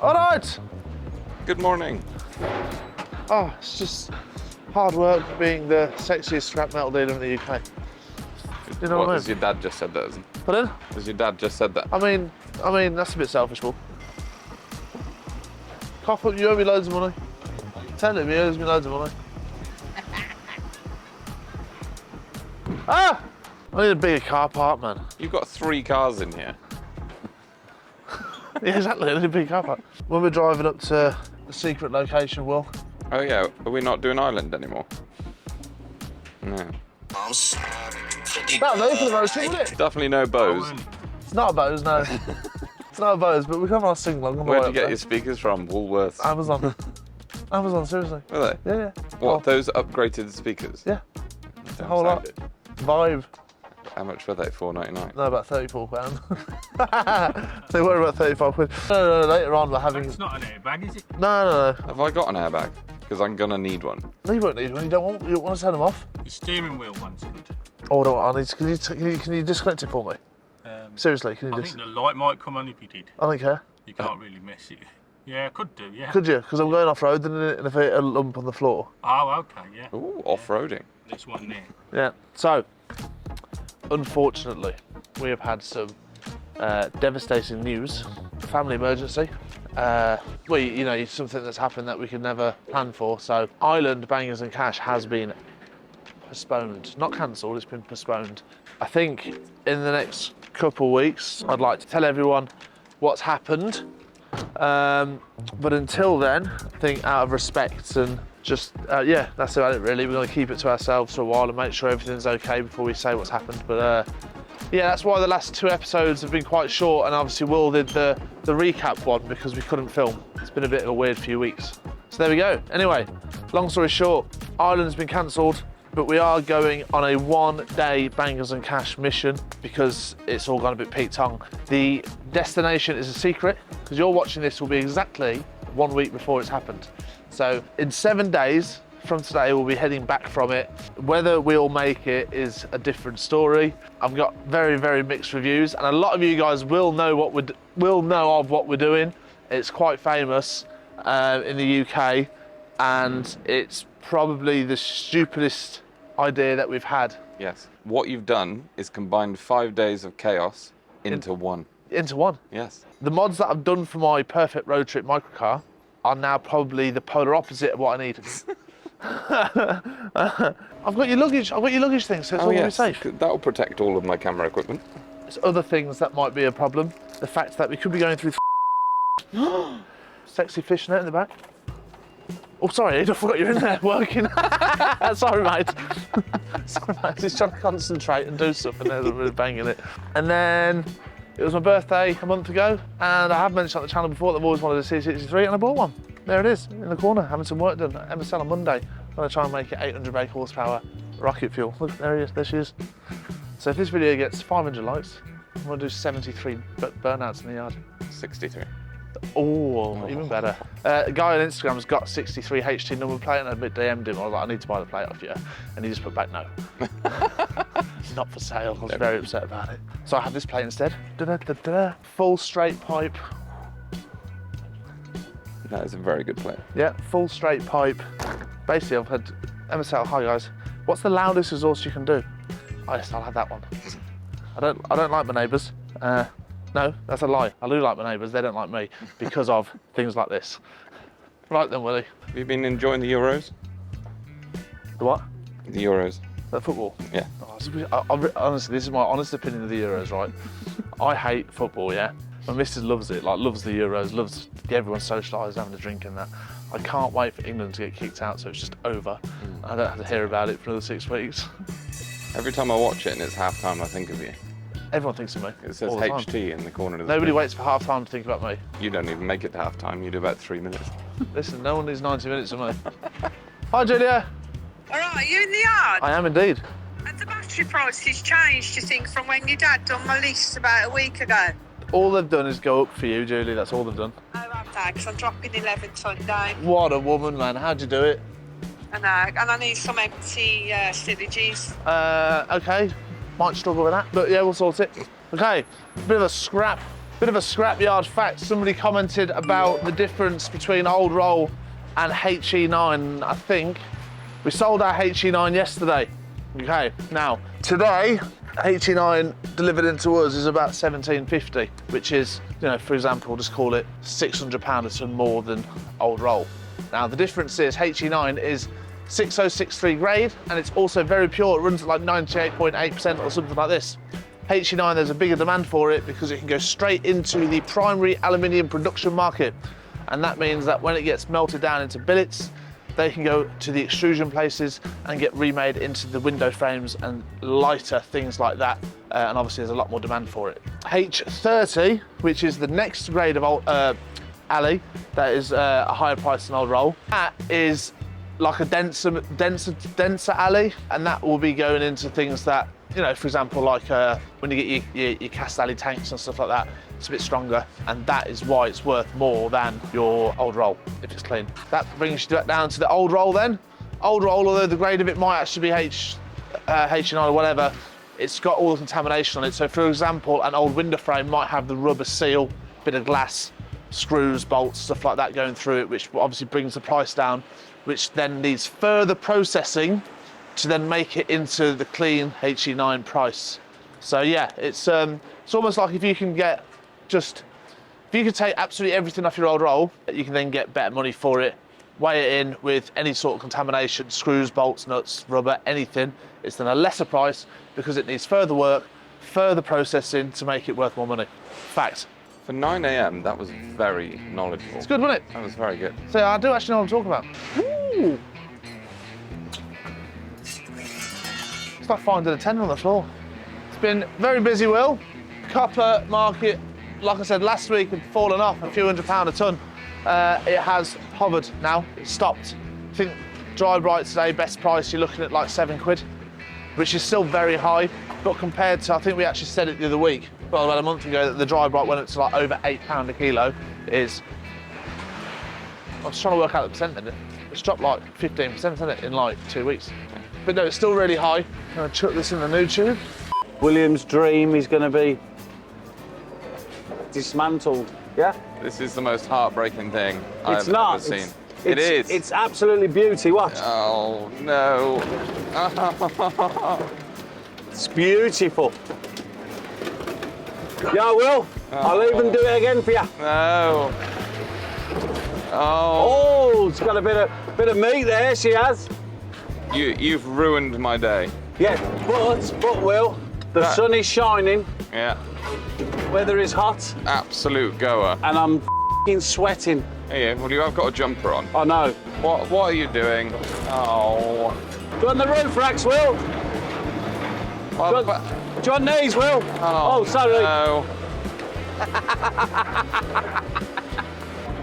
All right. Good morning. Oh, it's just hard work being the sexiest scrap metal dealer in the UK. You know what I mean? Has your dad just said that, isn't it? Pardon? Has your dad just said that? I mean, that's a bit selfish, Will. Cough up, you owe me loads of money. Tell him he owes me loads of money. Ah! I need a bigger car park, man. You've got 3 cars in here. Yeah, exactly, I need a big car park. When we're driving up to the secret location, Will. Oh yeah, are we not doing Ireland anymore? No. That'll do for the road trip, wouldn't it? Definitely no bows. It's not a Bose, no. It's not a Bose, but we can have our sing-along on the way Where'd you up get there. your speakers from? Woolworths? Amazon. Amazon, seriously. Were they? Yeah. What, those upgraded speakers? Yeah. Don't whole lot. sound it. Vibe. How much were they? £4.99? No, about £34. They were about 35 quid. No, later on we're having... It's not an airbag, is it? No. Have I got an airbag? Because I'm gonna need one. No, you won't need one. You don't want to turn them off. Your steering wheel once in. Oh, no, I need to... Can you disconnect it for me? Seriously, can you I just... think the light might come on if you did. I don't care. You can't really mess it. Yeah, could do, yeah. Could you? Because I'm going off-road and if I hit a lump on the floor. Oh, okay, yeah. Ooh, off-roading. This one there. Yeah. So, unfortunately, we have had some devastating news. Family emergency. It's something that's happened that we could never plan for. So, Ireland Bangers and Cash has been postponed. Not cancelled, it's been postponed. I think in the next couple of weeks, I'd like to tell everyone what's happened. But until then, I think out of respect and just, that's about it really. We're going to keep it to ourselves for a while and make sure everything's okay before we say what's happened. But that's why the last 2 episodes have been quite short, and obviously Will did the recap one because we couldn't film. It's been a bit of a weird few weeks. So there we go. Anyway, long story short, Ireland's been cancelled, but we are going on a 1-day Bangers and Cash mission because it's all gone a bit Pete Tong. The destination is a secret because you're watching this will be exactly 1 week before it's happened. So in 7 days from today, we'll be heading back from it. Whether we'll make it is a different story. I've got very, very mixed reviews, and a lot of you guys will know what we're doing. It's quite famous in the UK, and it's probably the stupidest idea that we've had. Yes. What you've done is combined 5 days of chaos into one. Into one. Yes. The mods that I've done for my perfect road trip microcar are now probably the polar opposite of what I need. I've got your luggage thing, so it's all going to be safe. That'll protect all of my camera equipment. There's other things that might be a problem. The fact that we could be going through sexy fishnet in the back. Oh, sorry, I forgot you're in there working. Sorry, mate. Sorry, mate. He's trying to concentrate and do stuff, and they're really banging it. And then it was my birthday a month ago, and I have mentioned on the channel before that I've always wanted a C63, and I bought one. There it is, in the corner, having some work done at MSL on Monday. I'm going to try and make it 800 brake horsepower rocket fuel. Look, there he is, there she is. So if this video gets 500 likes, I'm going to do 73 burnouts in the yard. 63. Oh, even better. A guy on Instagram's got 63 HT number plate, and I DM'd him. I was like, I need to buy the plate off you. And he just put back no. Not for sale. I was very upset about it. So I have this plate instead. Da-da-da-da. Full straight pipe. That is a very good plate. Yeah, full straight pipe. Basically, I've had MSL. Hi guys. What's the loudest exhaust you can do? Oh, yes, I'll have that one. I don't like my neighbours. No, that's a lie. I do like my neighbours. They don't like me because of things like this. Right then, Willie. Have you been enjoying the Euros? The what? The Euros. The football? Yeah. Honestly, this is my honest opinion of the Euros, right? I hate football, yeah? My missus loves it, loves the Euros, loves everyone socialised, having a drink and that. I can't wait for England to get kicked out so it's just over. I don't have to hear about it for another 6 weeks. Every time I watch it and it's half-time, I think of you. Everyone thinks of me. It says HT in the corner of the Nobody screen. waits for half time to think about me. You don't even make it to half-time, you do about 3 minutes. Listen, no one needs 90 minutes of me. Hi, Julia. All right, are you in the yard? I am indeed. Have the battery prices changed, you think, from when your dad done my list about a week ago? All they've done is go up for you, Julie. That's all they've done. Oh, have they? Because I'm dropping 11 ton down. What a woman, man. How'd you do it? And I need some empty stillages. Okay. Might struggle with that, but yeah, we'll sort it. Okay, bit of a scrap Bit of a scrapyard fact. Somebody commented about the difference between old roll and HE9. I think we sold our HE9 yesterday. Okay, now today HE9 delivered into us is about 1750, which is, you know, for example, just call it £600 a tonne more than old roll. Now the difference is HE9 is 6063 grade, and it's also very pure. It runs at like 98.8% or something like this. HE9, there's a bigger demand for it because it can go straight into the primary aluminium production market, and that means that when it gets melted down into billets, they can go to the extrusion places and get remade into the window frames and lighter things like that. And obviously there's a lot more demand for it. H30, which is the next grade of old, alley, that is a higher price than old roll. That is like a denser alley, and that will be going into things that, you know, for example, like when you get your cast alley tanks and stuff like that, it's a bit stronger, and that is why it's worth more than your old roll if it's clean. That brings you down to the old roll then. Old roll, although the grade of it might actually be HE9 or whatever, it's got all the contamination on it. So for example, an old window frame might have the rubber seal, bit of glass, screws, bolts, stuff like that going through it, which obviously brings the price down, which then needs further processing to then make it into the clean HE9 price. So yeah, it's almost like if you can get if you could take absolutely everything off your old roll, you can then get better money for it, weigh it in with any sort of contamination, screws, bolts, nuts, rubber, anything. It's then a lesser price because it needs further work, further processing to make it worth more money. Fact. For 9 AM, that was very knowledgeable. It's good, wasn't it? That was very good. So I do actually know what I'm talking about. Ooh. It's like finding a tenner on the floor. It's been very busy, Will. Copper market, like I said, last week had fallen off a few £100 a tonne. It has hovered now, it's stopped. I think dry bright today, best price, you're looking at like £7, which is still very high, but compared to, I think we actually said it the other week, well, about a month ago, that the dry bright went up to like over £8 a kilo. Is, I'm just trying to work out the percent then. It's dropped like 15%, isn't it, in like 2 weeks. But no, it's still really high. I'm gonna chuck this in the new tube. William's dream is going to be dismantled. Yeah? This is the most heartbreaking thing It's I've not. ever seen. It's, It is. It's absolutely beauty. Watch. Oh, no. It's beautiful. Yeah, Will. I'll even do it again for you. No. Oh. Oh, it's got a bit of meat there. She has. You've ruined my day. Yeah, but Will, the sun is shining. Yeah. Weather is hot, Absolute goer. and I'm f***ing sweating. Hey, well, you have got a jumper on. I know. What are you doing? Oh. Go on the roof, Rax, Will. Well, Do you want these, Will? Oh, sorry. No.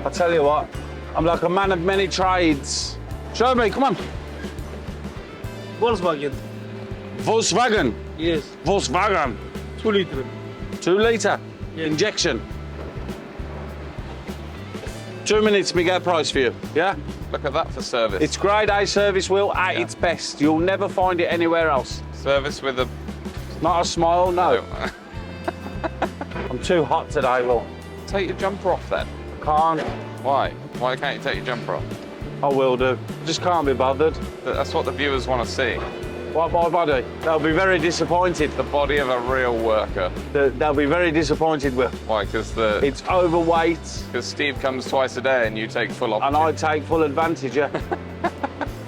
I tell you what, I'm like a man of many trades. Show me, come on. Volkswagen. Volkswagen. Yes. Volkswagen. 2 liter. 2 litre. Yes. Injection. 2 minutes, me get a price for you. Yeah? Look at that for service. It's grade A service, Will, at its best. You'll never find it anywhere else. Service with a... Not a smile, no. I'm too hot today, Will. Take your jumper off then. Can't. Why? Why can't you take your jumper off? I will do. Just can't be bothered. That's what the viewers want to see. What, my body? They'll be very disappointed. The body of a real worker. They'll be very disappointed, Will. Why? Because It's overweight, Steve comes twice a day and you take full and opportunity. I take full advantage, yeah.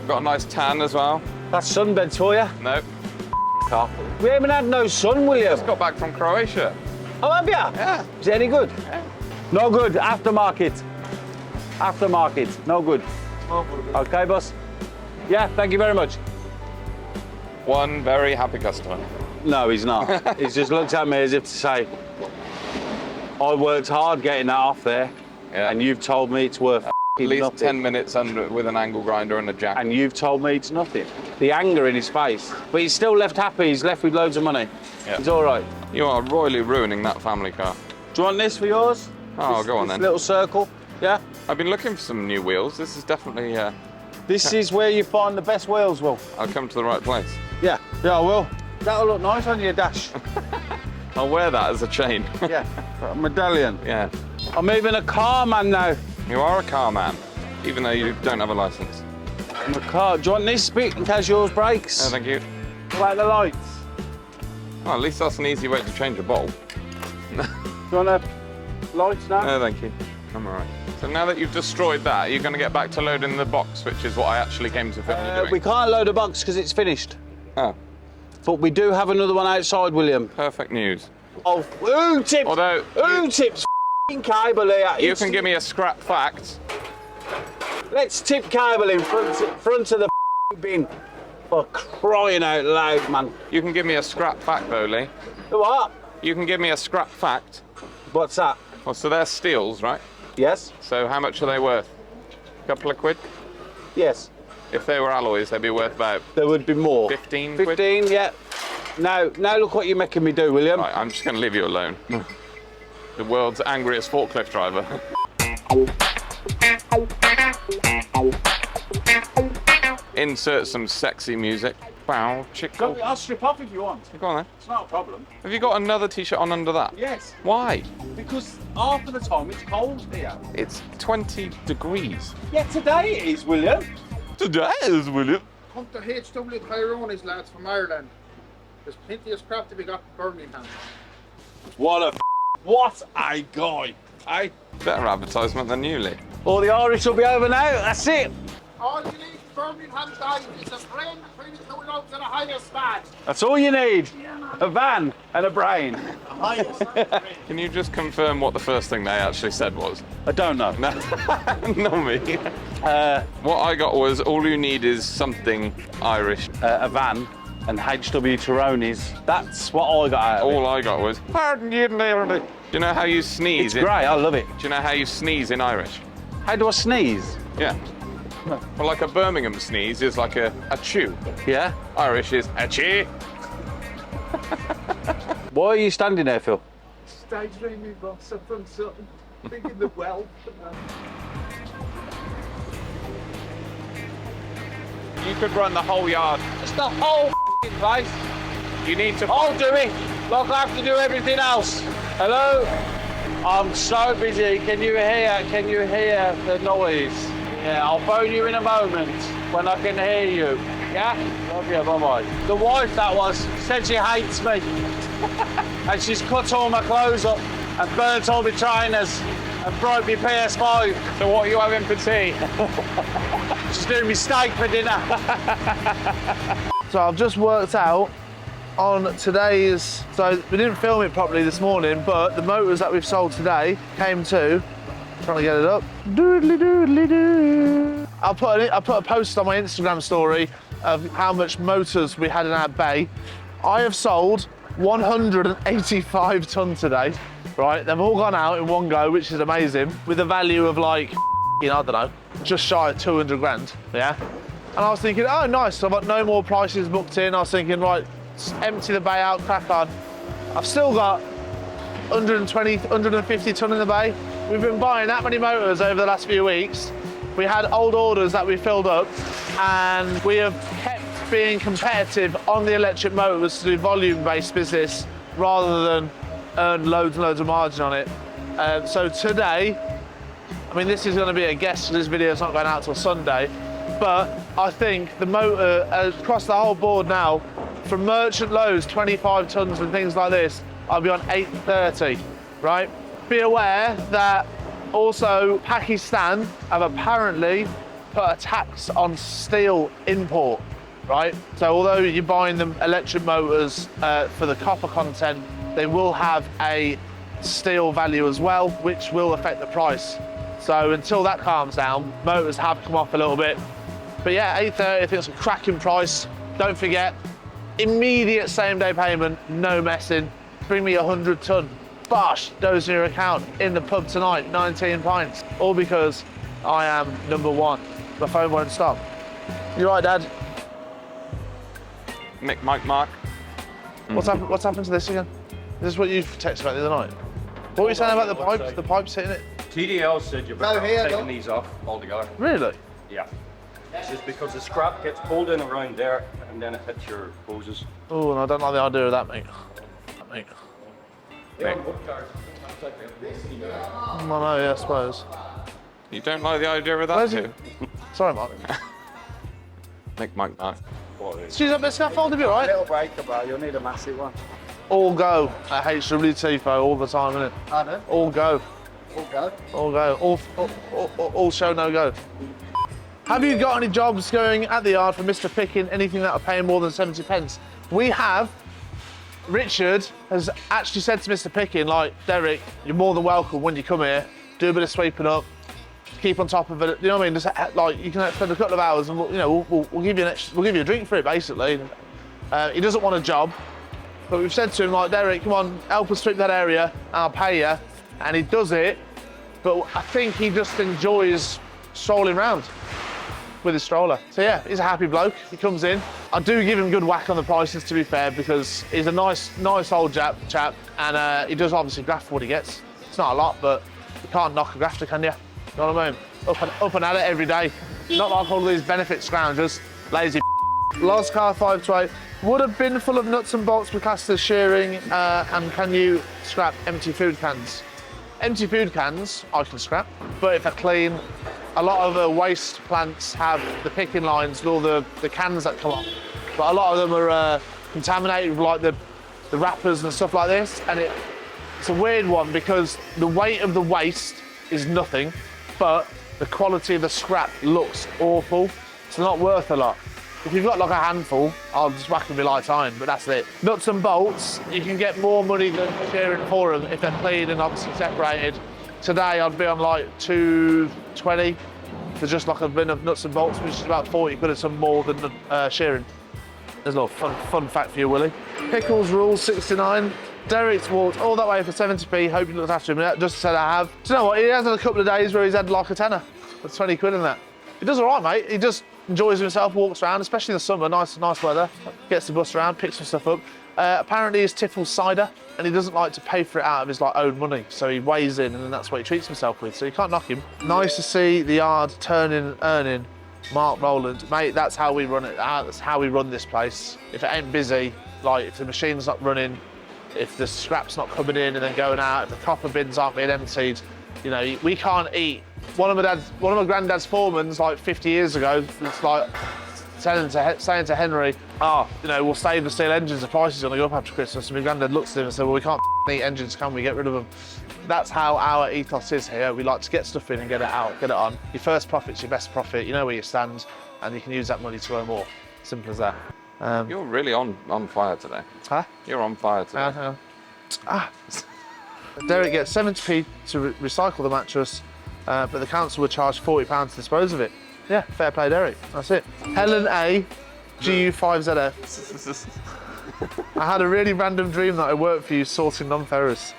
Got a nice tan as well. That's sunbeds for you. No. Car. We haven't had no sun, William. Just got back from Croatia. Oh, have you? Yeah. Is it any good? Yeah. No good. Aftermarket. Aftermarket. No good. Okay, boss. Yeah, thank you very much. One very happy customer. No, he's not. He's just looked at me as if to say, I worked hard getting that off there, Yeah. and you've told me it's worth At least nothing. 10 minutes under with an angle grinder and a jack. And you've told me it's nothing. The anger in his face. But he's still left happy. He's left with loads of money. Yeah. He's all right. You are royally ruining that family car. Do you want this for yours? Oh, This- go on this then. little circle. Yeah? I've been looking for some new wheels. This is definitely, This is where you find the best wheels, Will. I'll come to the right place. Yeah. Yeah, I will. That'll look nice on your dash. I'll wear that as a chain. Yeah, a medallion. Yeah. I'm even a car man now. You are a car man, even though you don't have a license. I'm a car. Do you want this bit in case yours breaks? No, thank you. What about the lights? Well, at least that's an easy way to change a bulb. Do you want lights now? No, thank you. I'm all right. So now that you've destroyed that, you're going to get back to loading the box, which is what I actually came to film you doing. We can't load a box because it's finished. Oh, But we do have another one outside, William. perfect news. Oh, who tips? Although Who tips f***ing cable here? you can give me a scrap fact. Let's tip cable in front of the f***ing bin. For crying out loud, man. You can give me a scrap fact, though, Lee. What? You can give me a scrap fact. What's that? Well, so they're steels, right? Yes? So how much are they worth? A couple of quid? Yes. If they were alloys, they'd be worth about There would be more. 15 quid? 15, yeah. Now look what you're making me do, William. Right, I'm just going to leave you alone. The world's angriest forklift driver. Insert some sexy music. Wow, chickle. I'll strip off if you want. Go on then. It's not a problem. Have you got another t-shirt on under that? Yes, Why? because half of the time it's cold here. It's 20 degrees. Yeah, today it is, William. Today is, William. Come to HW Taroni's, lads, from Ireland. There's plenty of scrap to be got in Birmingham. What a guy. Hey? Better advertisement than you, Lee. All the Irish will be over now. That's it. All you need Birmingham, guys, is a brain between the two loads and a higher span. That's all you need. A van and a brain. Can you just confirm what the first thing they actually said was? I don't know. No, not me. What I got was all you need is something Irish. A van and HW Taroni's. That's what I got out of it. All I got was, pardon you, do you know how you sneeze? It's great, I love it. Do you know how you sneeze in Irish? How do I sneeze? Yeah. Well, like a Birmingham sneeze is like a chew. Yeah? Irish is a chew. Why are you standing there, Phil? Stage me, boss. I've done something. Thinking the well. You could run the whole yard. It's the whole place. You need to. I'll do it. Like I have to do everything else. Hello? I'm so busy. Can you hear the noise? Yeah, I'll phone you in a moment when I can hear you. Yeah? Love you, bye-bye. The wife that was said she hates me. And she's cut all my clothes up and burnt all my trainers and broke my PS5. So what are you having for tea? She's doing me steak for dinner. So I've just worked out on today's, so we didn't film it properly this morning, but the motors that we've sold today came to, trying to get it up, doodly doodly doo. I put a post on my Instagram story of how much motors we had in our bay. I have sold 185 ton today, right? They've all gone out in one go, which is amazing, with a value of like, I don't know, just shy of 200 grand, yeah? And I was thinking, oh, nice, I've got no more prices booked in. I was thinking, right, empty the bay out, crack on. I've still got 120, 150 ton in the bay. We've been buying that many motors over the last few weeks. We had old orders that we filled up, and we have kept being competitive on the electric motors to do volume-based business rather than earn loads and loads of margin on it. So today, I mean, this is going to be a guess, so this video is not going out till Sunday, but I think the motor across the whole board now, from merchant loads, 25 tons and things like this, I'll be on 830, right? Be aware that also Pakistan have apparently put a tax on steel import, right? So although you're buying them electric motors for the copper content, they will have a steel value as well, which will affect the price. So until that calms down, motors have come off a little bit. But yeah, 830, I think it's a cracking price. Don't forget, immediate same day payment, no messing. Bring me 100 ton. Bosh, those in your account in the pub tonight, 19 pints. All because I am number one. My phone won't stop. You right, Dad? Mick, Mike, Mark. What's happened to this again? Is this what you texted about the other night? What were you saying about the pipes? The pipes hitting it? TDL said you're better off taking these off altogether. Really? Yeah. It's just because the scrap gets pulled in around there and then it hits your hoses. Oh, and I don't like the idea of that, mate. thing. I know, yeah, I suppose. You don't like the idea of that Where's too? Sorry, Mark. Make Mike know. Excuse me, scaffold, will be alright? Little breaker, bro. You'll need a massive one. All go at HWT, Fo, all the time, innit? Pardon? All go. All go. All go. All show, no go. Have you got any jobs going at the yard for Mr. Picking, anything that'll pay more than 70 pence? We have. Richard has actually said to Mr. Picking, like, Derek, you're more than welcome when you come here. Do a bit of sweeping up, keep on top of it. You know what I mean? Just like you can spend a couple of hours, and we'll give you we'll give you a drink for it, basically. He doesn't want a job, but we've said to him, like, Derek, come on, help us sweep that area, I'll pay you. And he does it, but I think he just enjoys strolling around with his stroller. So yeah, he's a happy bloke. He comes in. I do give him good whack on the prices, to be fair, because he's a nice old chap, and he does obviously graft for what he gets. It's not a lot, but you can't knock a grafter, can you? You know what I mean? Up and at it every day. Not like all these benefit scroungers, lazy. Lost car 5 to 8. Would a bin full of nuts and bolts be classed as shearing, and can you scrap empty food cans? Empty food cans I can scrap, but if they're clean, a lot of the waste plants have the picking lines and all the cans that come off, but a lot of them are contaminated with like the wrappers and stuff like this, and it's a weird one because the weight of the waste is nothing, but the quality of the scrap looks awful. It's not worth a lot. If you've got like a handful, I'll just whack them with light iron, but that's it. Nuts and bolts, you can get more money than shearing for them if they're clean and obviously separated. Today I'd be on like 220 for just like a bin of nuts and bolts, which is about 40 quid or some more than shearing. There's a little fun fact for you, Willie. Pickles rule 69. Derek's walked all that way for 70p. Hope you looked after him. Just said I have. Do you know what? He has had a couple of days where he's had like a tenner. That's 20 quid in that. He does all right, mate. He just enjoys himself, walks around, especially in the summer. Nice weather. Gets the bus around, picks some stuff up. Apparently he's Tiffles cider, and he doesn't like to pay for it out of his like own money. So he weighs in, and then that's what he treats himself with. So you can't knock him. Nice to see the yard turning, earning. Mark Rowland, mate, that's how we run it. That's how we run this place. If it ain't busy, like if the machine's not running, if the scrap's not coming in and then going out, if the copper bins aren't being emptied, you know, we can't eat. One of my granddad's foremans, like 50 years ago, was like saying to Henry, you know, we'll save the steel engines, the price is going to go up after Christmas. And my granddad looks at him and said, well, we can't eat engines, can we? Get rid of them. That's how our ethos is here. We like to get stuff in and get it out, get it on. Your first profit's your best profit. You know where you stand, and you can use that money to earn more. Simple as that. You're really on fire today. Huh? You're on fire today. Derek gets 70p to recycle the mattress, but the council would charge £40 to dispose of it. Yeah, fair play, Derek. That's it. Helen A, GU5ZF. I had a really random dream that I worked for you sorting non-ferrous.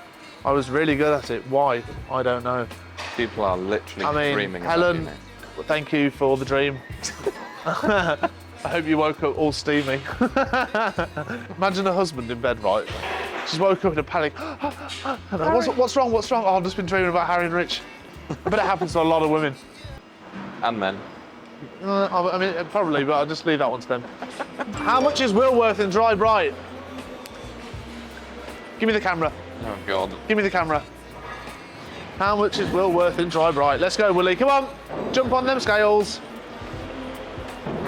I was really good at it. Why? I don't know. People are literally dreaming Helen, about you, thank you for the dream. I hope you woke up all steamy. Imagine a husband in bed, right? She's woke up in a panic. What's wrong? What's wrong? Oh, I've just been dreaming about Harry and Rich. I bet it happens to a lot of women. And men. I mean, probably, but I'll just leave that one to them. How much is Will worth in dry bright? Give me the camera. Oh, God. Give me the camera. How much is Will worth in dry bright? Let's go, Willie. Come on. Jump on them scales.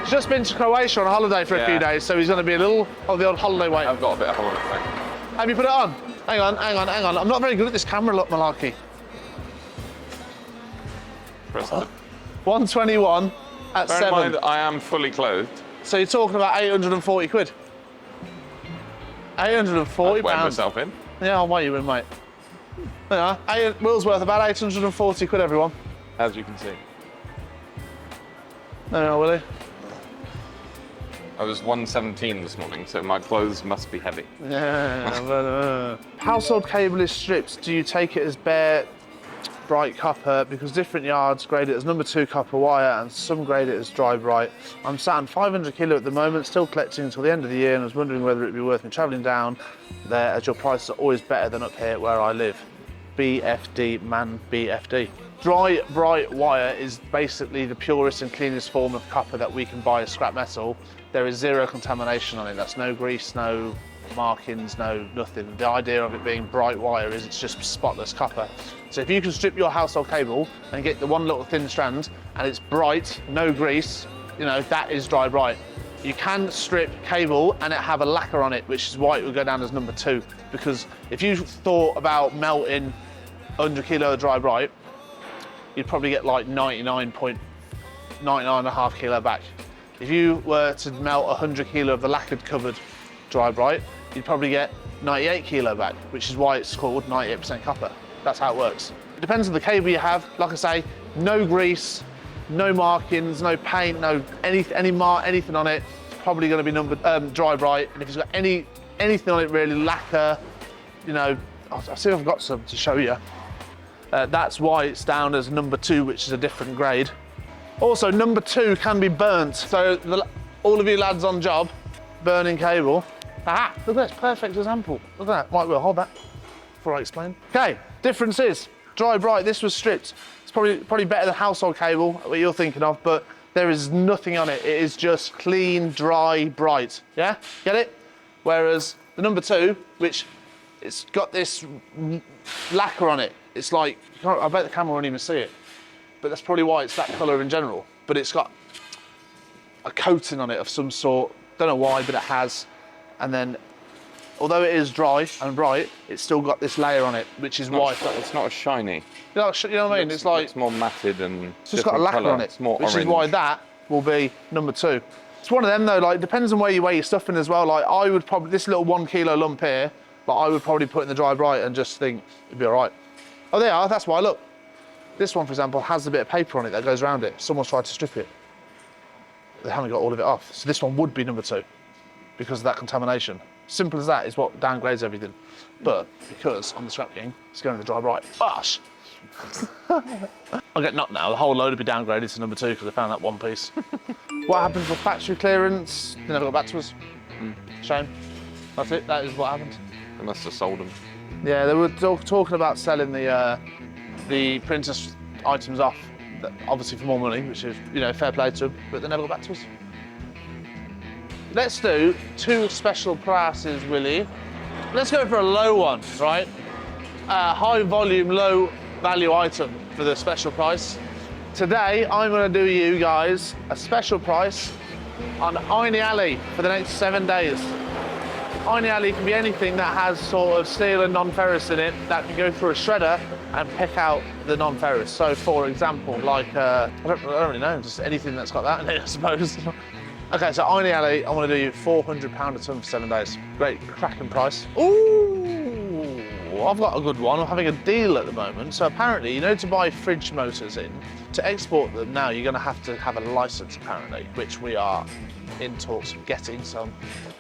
He's just been to Croatia on a holiday for a few days, so he's going to be a little of the old holiday weight. I've got a bit of holiday thing. Have you put it on? Hang on. I'm not very good at this camera look, malarkey. Press 121 at Bear 7. in mind that I am fully clothed. So you're talking about 840 quid. 840 I'd weigh pounds. myself in. Yeah, I'll weigh you in, mate. There you are. Will's worth about 840 quid, everyone. As you can see. There you are, Willie. I was 117 this morning, so my clothes must be heavy. Yeah, but, household cable is stripped. Do you take it as bare, bright copper? Because different yards grade it as number 2 copper wire and some grade it as dry bright. I'm sat on 500 kilo at the moment, still collecting until the end of the year, and I was wondering whether it'd be worth me travelling down there as your prices are always better than up here where I live. BFD, man, BFD. Dry bright wire is basically the purest and cleanest form of copper that we can buy as scrap metal. There is zero contamination on it. That's no grease, no markings, no nothing. The idea of it being bright wire is it's just spotless copper. So if you can strip your household cable and get the one little thin strand and it's bright, no grease, you know, that is dry bright. You can strip cable and it have a lacquer on it, which is why it would go down as number 2. Because if you thought about melting 100 kilo of dry bright, you'd probably get like 99.5 kilo back. If you were to melt 100 kilo of the lacquered covered dry bright, you'd probably get 98 kilo back, which is why it's called 98% copper. That's how it works. It depends on the cable you have. Like I say, no grease, no markings, no paint, no anything on it. It's probably going to be dry bright. And if it's got anything on it really, lacquer, you know, I'll see if I've got some to show you. That's why it's down as number 2, which is a different grade. Also, number 2 can be burnt. So all of you lads on job, burning cable. Aha, look at this, perfect example. Look at that. Right, we'll hold that before I explain. Okay, difference is, dry bright, this was stripped. It's probably better than household cable, what you're thinking of, but there is nothing on it. It is just clean, dry, bright. Yeah, get it? Whereas the number 2, which it's got this lacquer on it. It's like, I bet the camera won't even see it, but that's probably why it's that colour in general. But it's got a coating on it of some sort. Don't know why, but it has. And then, although it is dry and bright, it's still got this layer on it, which is why it's not as shiny. You know what I mean? It's like it's more matted and it's just got a lacquer colour. on it, It's more which orange. is why that will be number 2. It's one of them though. Like, depends on where you weigh your stuff in as well. Like, I would probably this little 1 kilo lump here, but I would probably put in the dry bright and just think it'd be all right. Oh, they are. That's why. Look, this one, for example, has a bit of paper on it that goes around it. Someone's tried to strip it. They haven't got all of it off. So this one would be number 2 because of that contamination. Simple as that is what downgrades everything. But because on the Scrap King, it's going to the dry bright. Bosh! I'll get knocked now. The whole load will be downgraded to number 2 because I found that one piece. What happened for factory clearance? They never got back to us. Shame. That's it. That is what happened. They must have sold them. Yeah, they were talking about selling the Princess items off, obviously for more money, which is, you know, fair play to them, but they never got back to us. Let's do 2 special prices, Willie. Let's go for a low one, right? High volume, low value item for the special price. Today, I'm gonna do you guys a special price on Iney Alley for the next 7 days. Iney Alley can be anything that has sort of steel and non-ferrous in it that can go through a shredder and pick out the non-ferrous. So, for example, like, I don't really know, just anything that's got that in it, I suppose. Okay, so Iney Alley, I want to do you £400 a ton for 7 days. Great, cracking price. Ooh, I've got a good one. I'm having a deal at the moment. So apparently, you know, to buy fridge motors in, to export them now, you're going to have a license, apparently, which we are in talks of getting, so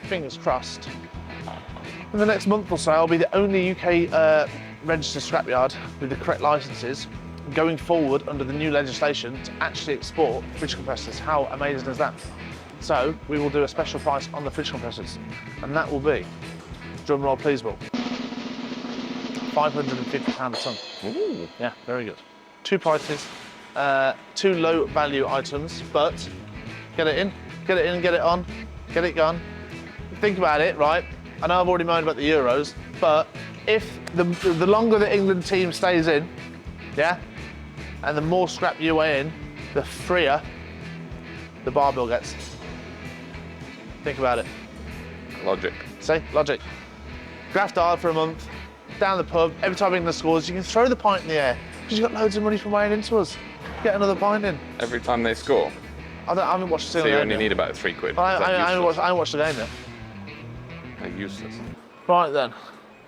fingers crossed. In the next month or so, I'll be the only UK registered scrapyard with the correct licenses going forward under the new legislation to actually export fridge compressors. How amazing is that? So we will do a special price on the fridge compressors, and that will be, drum roll please, Will, £550 a ton. Ooh. Yeah, very good. 2 prices, 2 low value items, but get it in, get it on, get it gone. Think about it, right? I know I've already moaned about the Euros, but if the longer the England team stays in, yeah, and the more scrap you weigh in, the freer the bar bill gets. Think about it. Logic. See, logic. Graft hard for a month, down the pub, every time England scores, you can throw the pint in the air because you've got loads of money from weighing into us. Get another pint in. Every time they score. I haven't watched the So you game only yet. need about £3. I haven't watched the game yet. They're useless. Right then,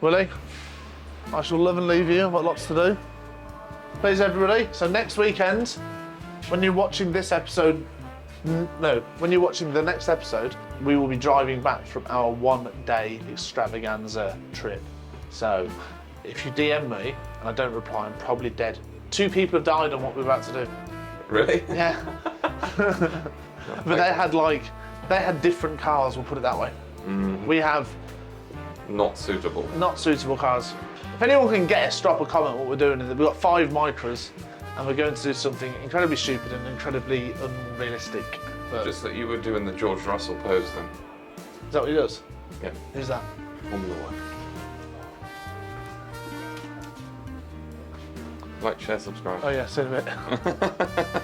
Willie, I shall love and leave you. I've got lots to do. Please, everybody. So next weekend, when you're watching this episode, when you're watching the next episode, we will be driving back from our 1-day extravaganza trip. So if you DM me and I don't reply, I'm probably dead. 2 people have died on what we're about to do. Really? Yeah. But they had different cars, we'll put it that way. We have Not suitable. not suitable cars. If anyone can guess, drop a comment what we're doing. We've got 5 Micras and we're going to do something incredibly stupid and incredibly unrealistic. But Just that you were doing the George Russell pose then. is that what he does? Yeah. Who's that? Formula One. Like, share, subscribe. Oh yeah, see you in a bit.